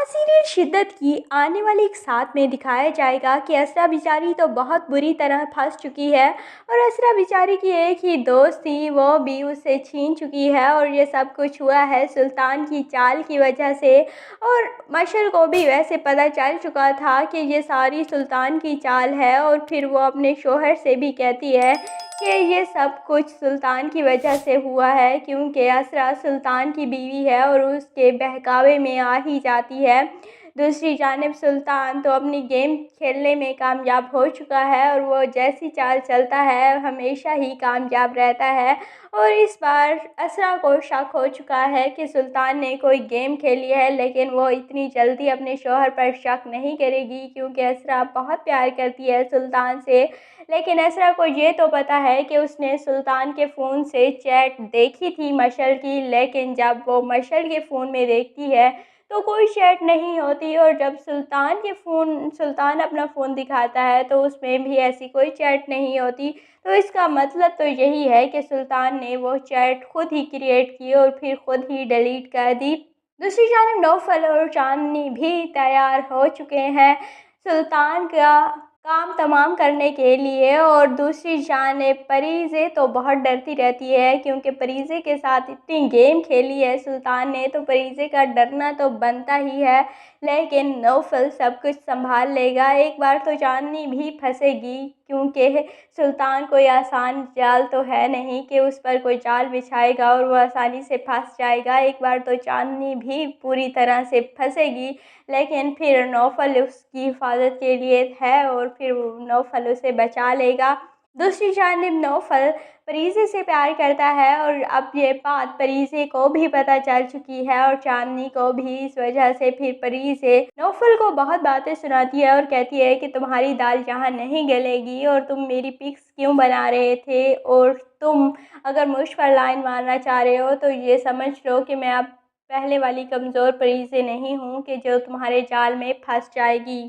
Drama serial शिद्दत की आने वाली एक साथ में दिखाया जाएगा कि असरा बेचारी तो बहुत बुरी तरह फंस चुकी है और असरा बेचारी की एक ही दोस्त थी, वो भी उससे छीन चुकी है और ये सब कुछ हुआ है सुल्तान की चाल की वजह से। और मशल को भी वैसे पता चल चुका था कि ये सारी सुल्तान की चाल है और फिर वो अपने शोहर से भी कहती है कि ये सब कुछ सुल्तान की वजह से हुआ है, क्योंकि असरा सुल्तान की बीवी है और उसके बहकावे में आ ही जाती है। दूसरी जानिब सुल्तान तो अपनी गेम खेलने में कामयाब हो चुका है और वो जैसी चाल चलता है हमेशा ही कामयाब रहता है। और इस बार असरा को शक हो चुका है कि सुल्तान ने कोई गेम खेली है, लेकिन वो इतनी जल्दी अपने शोहर पर शक नहीं करेगी क्योंकि असरा बहुत प्यार करती है सुल्तान से। लेकिन असरा को ये तो पता है कि उसने सुल्तान के फ़ोन से चैट देखी थी मशल की, लेकिन जब वो मशल के फ़ोन में देखती है तो कोई चैट नहीं होती और जब सुल्तान अपना फ़ोन दिखाता है तो उसमें भी ऐसी कोई चैट नहीं होती। तो इसका मतलब तो यही है कि सुल्तान ने वो चैट खुद ही क्रिएट की और फिर खुद ही डिलीट कर दी। दूसरी जानिब नौफल और चांदनी भी तैयार हो चुके हैं सुल्तान का काम तमाम करने के लिए। और दूसरी जानिब परीज़े तो बहुत डरती रहती है क्योंकि परीज़े के साथ इतनी गेम खेली है सुल्तान ने, तो परीज़े का डरना तो बनता ही है। लेकिन नौफल सब कुछ संभाल लेगा। एक बार तो चांदनी भी फंसेगी क्योंकि सुल्तान कोई आसान जाल तो है नहीं कि उस पर कोई जाल बिछाएगा और वो आसानी से फंस जाएगा। एक बार तो चांदनी भी पूरी तरह से फंसेगी, लेकिन फिर नौफल उसकी हिफाजत के लिए है और फिर नौफल उसे बचा लेगा। दूसरी जानिब नौफल परीज़े से प्यार करता है और अब ये बात परीज़े को भी पता चल चुकी है और चांदनी को भी। इस वजह से फिर परीज़े नौफल को बहुत बातें सुनाती है और कहती है कि तुम्हारी दाल यहाँ नहीं गलेगी और तुम मेरी पिक्स क्यों बना रहे थे, और तुम अगर मुझ पर लाइन मारना चाह रहे हो तो ये समझ लो कि मैं अब पहले वाली कमज़ोर परीज़े नहीं हूँ कि जो तुम्हारे जाल में फंस जाएगी।